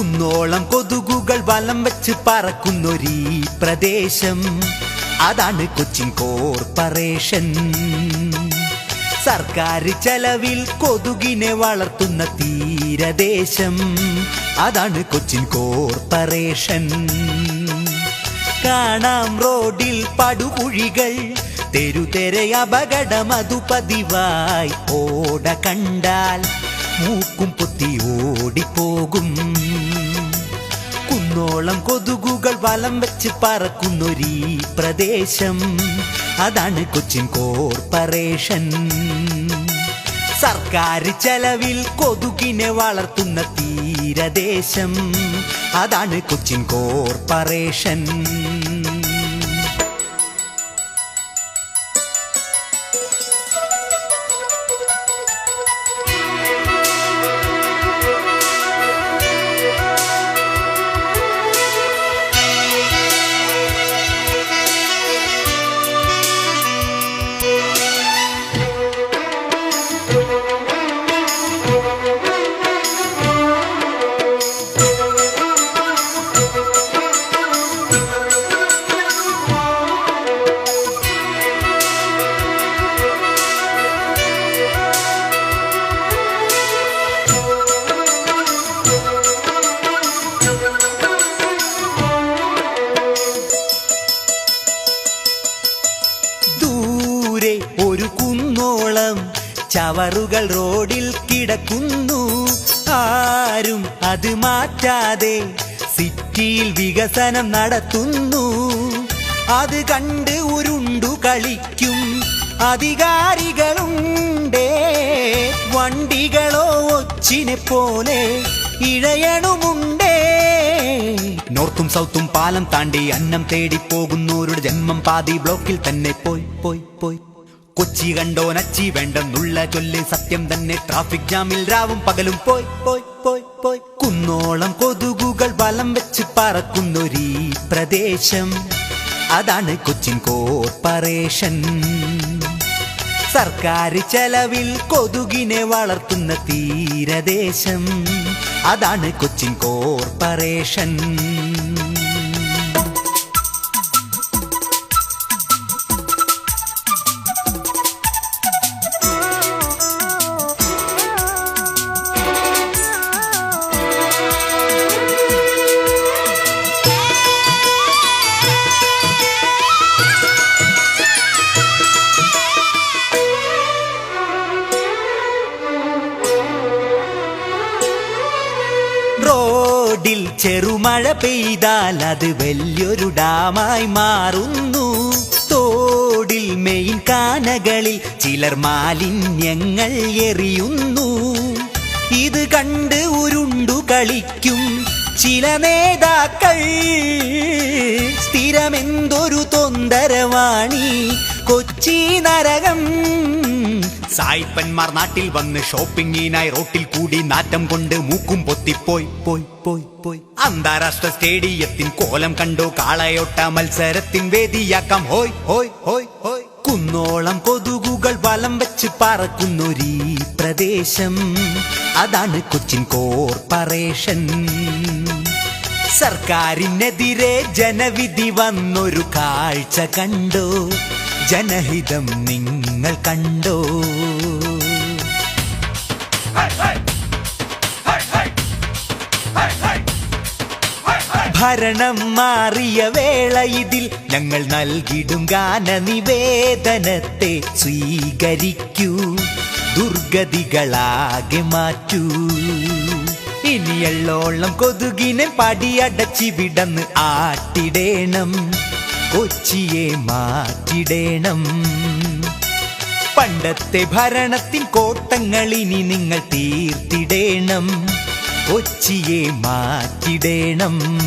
കുന്നോളം കൊതുകുകൾ വലം വെച്ച് പറക്കുന്നൊരീ പ്രദേശം, അതാണ് കൊച്ചിൻ കോർപ്പറേഷൻ. സർക്കാർ ചെലവിൽ കൊതുകിനെ വളർത്തുന്ന തീരദേശം, അതാണ് കൊച്ചിൻ കോർപ്പറേഷൻ. കാണാം റോഡിൽ പടുകുഴികൾ, തെരുതെരെ അപകടം അതു പതിവായി. ഓട കണ്ടാൽ മൂക്കും പൊത്തി ഓടിപ്പോകും. കുന്നോളം കൊതുകുകൾ വലം വെച്ച് പറക്കുന്നൊരീ പ്രദേശം, അതാണ് കൊച്ചിൻ കോർപ്പറേഷൻ. സർക്കാർ ചെലവിൽ കൊതുകിനെ വളർത്തുന്ന തീരദേശം, അതാണ് കൊച്ചിൻ കോർപ്പറേഷൻ. ഒരു കുന്നോളം ചവറുകൾ റോഡിൽ കിടക്കുന്നു. ആരും അത് മാറ്റാതെ സിറ്റിയിൽ വികസനം നടത്തുന്നു. അത് കണ്ട് ഉരുണ്ടു കളിക്കും അധികാരികളുണ്ടേ. വണ്ടികളോ ഒച്ചിനെ പോലെ ഇഴയണുമുണ്ടേ. നോർത്തും സൗത്തും പാലം താണ്ടി അന്നം തേടി പോകുന്നവരുടെ ജന്മം പാതി ബ്ലോക്കിൽ തന്നെ പോയി പോയി പോയി. കൊച്ചി കണ്ടോ നച്ചി വേണ്ടെന്നുള്ള ചൊല്ല് സത്യം തന്നെ. ട്രാഫിക് ജാമിൽ രാവും പകലും പോയി പോയി പോയി പോയി. കുന്നോളം കൊതുകുകൾ വലം വെച്ച് പറക്കുന്നൊരീ പ്രദേശം, അതാണ് കൊച്ചിൻ കോർപ്പറേഷൻ. സർക്കാർ ചെലവിൽ കൊതുകിനെ വളർത്തുന്ന തീരദേശം, അതാണ് കൊച്ചിൻ കോർപ്പറേഷൻ. റോഡിൽ ചെറുമഴ പെയ്താൽ അത് വലിയൊരു ഡാമായി മാറുന്നു. തോടിൽ മെയിൻ കാനകളിൽ ചിലർ മാലിന്യങ്ങൾ എറിയുന്നു. ഇത് കണ്ട് ഉരുണ്ടു കളിക്കും ചില നേതാക്കൾ. സ്ഥിരമെന്തൊരു തൊന്തരവാണി കൊച്ചി നരകം. സായിപ്പന്മാർ നാട്ടിൽ വന്ന് ഷോപ്പിങ്ങിനായി റോട്ടിൽ കൂടി നാറ്റം കൊണ്ട് മൂക്കും പൊത്തിപ്പോയി പോയി പോയി പോയി. അന്താരാഷ്ട്ര സ്റ്റേഡിയത്തിൻ കോലം കണ്ടോ? കാളയോട്ട മത്സരത്തിൻ വേദിയാക്കാം ഹോയ് ഹോയ് ഹോയ് ഹോയ്. കുന്നോളം കൊതുകുകൾ വലം വെച്ച് പറക്കുന്നൊരീ പ്രദേശം, അതാണ് കൊച്ചിൻ കോർപ്പറേഷൻ. സർക്കാരിനെതിരെ ജനവിധി വന്നൊരു കാഴ്ച കണ്ടോ? ജനഹിതം നിങ്ങൾ കണ്ടോ? ഭരണം മാറിയ വേള ഇതിൽ ഞങ്ങൾ നൽകിടും ഗാനനിവേദനത്തെ സ്വീകരിക്കൂ. ദുർഗതികളാകെ മാറ്റൂ. ഇനിയള്ളോളം കൊതുകിനെ പടിയടച്ചിവിടന്ന് ആട്ടിടേണം. കൊച്ചിയെ മാറ്റിടേണം. പണ്ടത്തെ ഭരണത്തിൻ കോട്ടങ്ങൾ ഇനി നിങ്ങൾ തീർത്തിടേണം. കൊച്ചിയെ മാറ്റിടേണം.